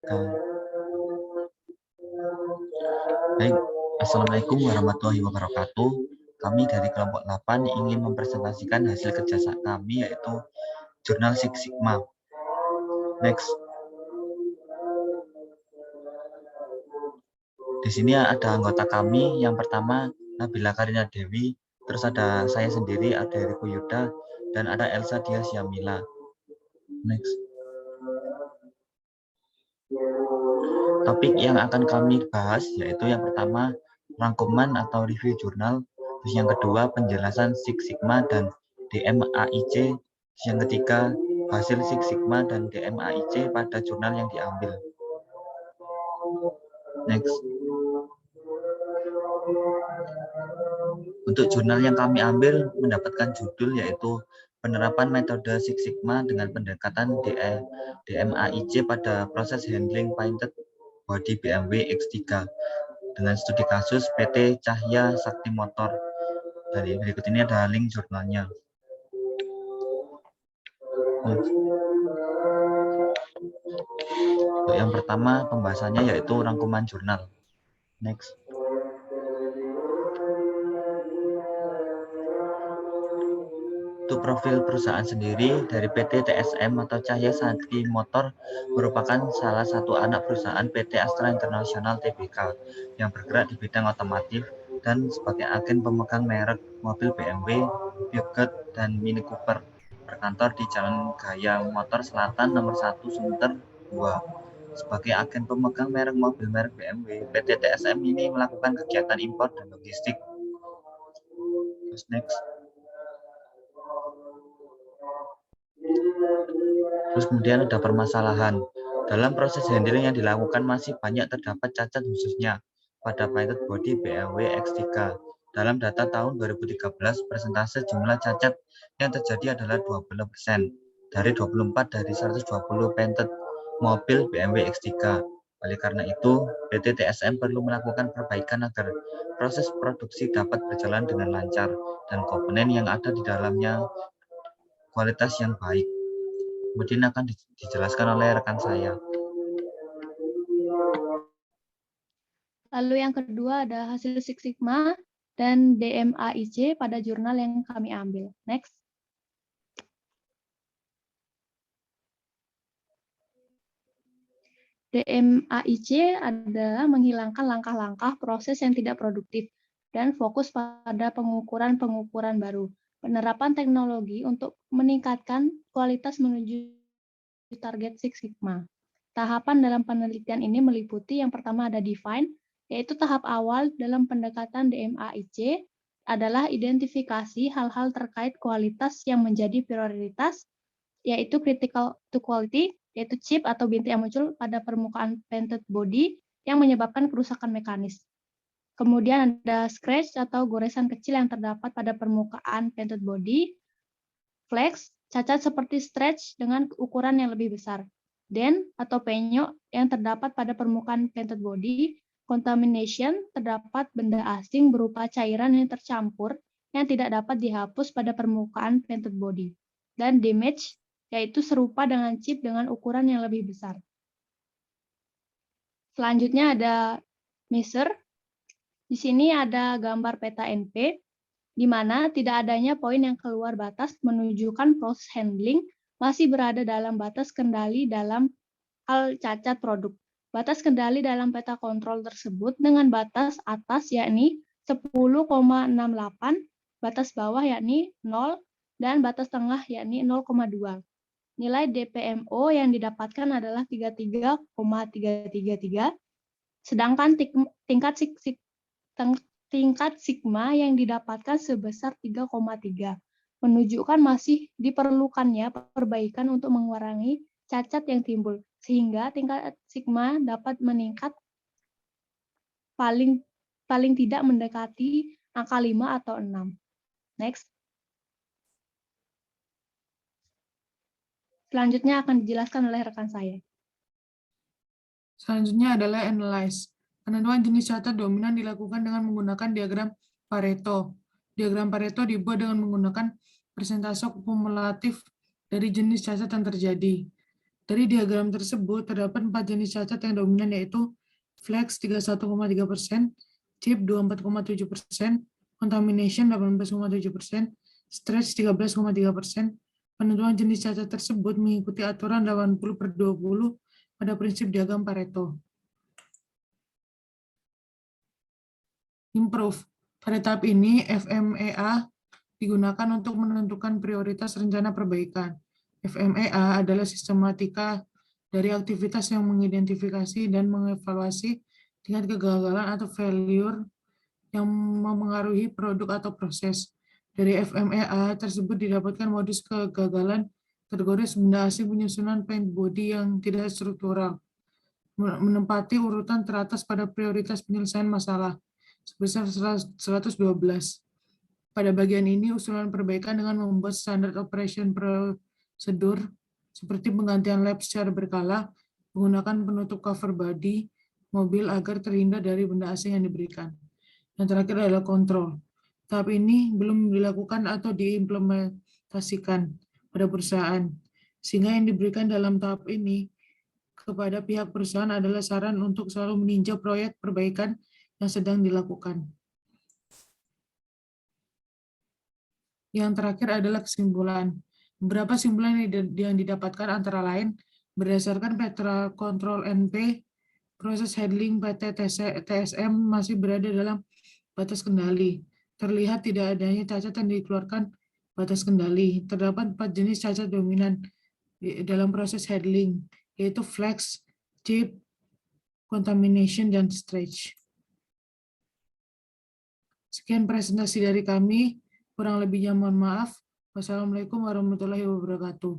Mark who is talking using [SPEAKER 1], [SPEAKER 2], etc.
[SPEAKER 1] Eka. Baik, Assalamualaikum warahmatullahi wabarakatuh. Kami dari kelompok 8 ingin mempresentasikan hasil kerja kami, yaitu jurnal Six Sigma. Next. Di sini ada anggota kami. Yang pertama, Nabila Karina Dewi. Terus ada saya sendiri, ada Eriku Yuda, dan ada Elsa Dias Yamila. Next. Topik yang akan kami bahas yaitu yang pertama, rangkuman atau review jurnal. Terus yang kedua, penjelasan Six Sigma dan DMAIC. Yang ketiga, hasil Six Sigma dan DMAIC pada jurnal yang diambil. Next. Untuk jurnal yang kami ambil mendapatkan judul yaitu penerapan metode Six Sigma dengan pendekatan DMAIC pada proses handling painted body BMW X3 dengan studi kasus PT Cahya Sakti Motor. Dari berikut ini ada link jurnalnya. Untuk yang pertama pembahasannya yaitu rangkuman jurnal. Next. Untuk profil perusahaan sendiri, dari PT TSM atau Cahya Sakti Motor merupakan salah satu anak perusahaan PT Astra International Tbk yang bergerak di bidang otomotif dan sebagai agen pemegang merek mobil BMW, Peugeot, dan Mini Cooper. Berkantor di Jalan Gaya Motor Selatan nomor 1 Sunter 2. Sebagai agen pemegang merek mobil merek BMW, PT TSM ini melakukan kegiatan impor dan logistik. Next. Terus kemudian ada permasalahan. Dalam proses handling yang dilakukan masih banyak terdapat cacat khususnya pada painted body BMW X3. Dalam data tahun 2013, persentase jumlah cacat yang terjadi adalah 20% dari 24 dari 120 painted mobil BMW X3. Oleh karena itu, PT TSM perlu melakukan perbaikan agar proses produksi dapat berjalan dengan lancar dan komponen yang ada di dalamnya kualitas yang baik. Kemudian akan dijelaskan oleh rekan saya.
[SPEAKER 2] Lalu yang kedua ada hasil Six Sigma dan DMAIC pada jurnal yang kami ambil. Next. DMAIC adalah menghilangkan langkah-langkah proses yang tidak produktif dan fokus pada pengukuran-pengukuran baru. Penerapan teknologi untuk meningkatkan kualitas menuju target Six Sigma. Tahapan dalam penelitian ini meliputi yang pertama ada define, yaitu tahap awal dalam pendekatan DMAIC adalah identifikasi hal-hal terkait kualitas yang menjadi prioritas, yaitu critical to quality, yaitu chip atau bintik yang muncul pada permukaan painted body yang menyebabkan kerusakan mekanis. Kemudian ada scratch atau goresan kecil yang terdapat pada permukaan painted body, flex, cacat seperti stretch dengan ukuran yang lebih besar, dent atau penyok yang terdapat pada permukaan painted body, contamination, terdapat benda asing berupa cairan yang tercampur yang tidak dapat dihapus pada permukaan painted body, dan damage, yaitu serupa dengan chip dengan ukuran yang lebih besar. Selanjutnya ada measure. Di sini ada gambar peta NP, di mana tidak adanya poin yang keluar batas menunjukkan proses handling masih berada dalam batas kendali dalam hal cacat produk. Batas kendali dalam peta kontrol tersebut dengan batas atas yakni 10,68, batas bawah yakni 0, dan batas tengah yakni 0,2. Nilai DPMO yang didapatkan adalah 33,333, sedangkan tingkat sigma yang didapatkan sebesar 3,3, menunjukkan masih diperlukannya perbaikan untuk mengurangi cacat yang timbul, sehingga tingkat sigma dapat meningkat paling tidak mendekati angka 5 atau 6. Next. Selanjutnya akan dijelaskan oleh rekan saya.
[SPEAKER 3] Selanjutnya adalah analyze. Penentuan jenis cacat dominan dilakukan dengan menggunakan diagram Pareto. Diagram Pareto dibuat dengan menggunakan persentase kumulatif dari jenis cacat yang terjadi. Dari diagram tersebut, terdapat 4 jenis cacat yang dominan, yaitu flex 31,3%, chip 24,7%, contamination 18,7%, stretch 13,3%. Penentuan jenis cacat tersebut mengikuti aturan 80/20 pada prinsip diagram Pareto. Improve. Pada tahap ini, FMEA digunakan untuk menentukan prioritas rencana perbaikan. FMEA adalah sistematika dari aktivitas yang mengidentifikasi dan mengevaluasi tingkat kegagalan atau failure yang memengaruhi produk atau proses. Dari FMEA tersebut didapatkan modus kegagalan kategori benda asing penyusunan paint body yang tidak struktural, menempati urutan teratas pada prioritas penyelesaian masalah sebesar 112. Pada bagian ini, usulan perbaikan dengan membuat standard operation prosedur seperti penggantian lap secara berkala, menggunakan penutup cover body mobil agar terhindar dari benda asing yang diberikan. Yang terakhir adalah kontrol. Tahap ini belum dilakukan atau diimplementasikan pada perusahaan, sehingga yang diberikan dalam tahap ini kepada pihak perusahaan adalah saran untuk selalu meninjau proyek perbaikan yang sedang dilakukan. Yang terakhir adalah kesimpulan. Beberapa kesimpulan yang didapatkan antara lain berdasarkan Petra Control NP, proses handling PT TSM masih berada dalam batas kendali. Terlihat tidak adanya cacat yang dikeluarkan batas kendali. Terdapat 4 jenis cacat dominan dalam proses handling, yaitu flex, chip, contamination, dan stretch. Sekian presentasi dari kami. Kurang lebihnya mohon maaf. Wassalamualaikum warahmatullahi wabarakatuh.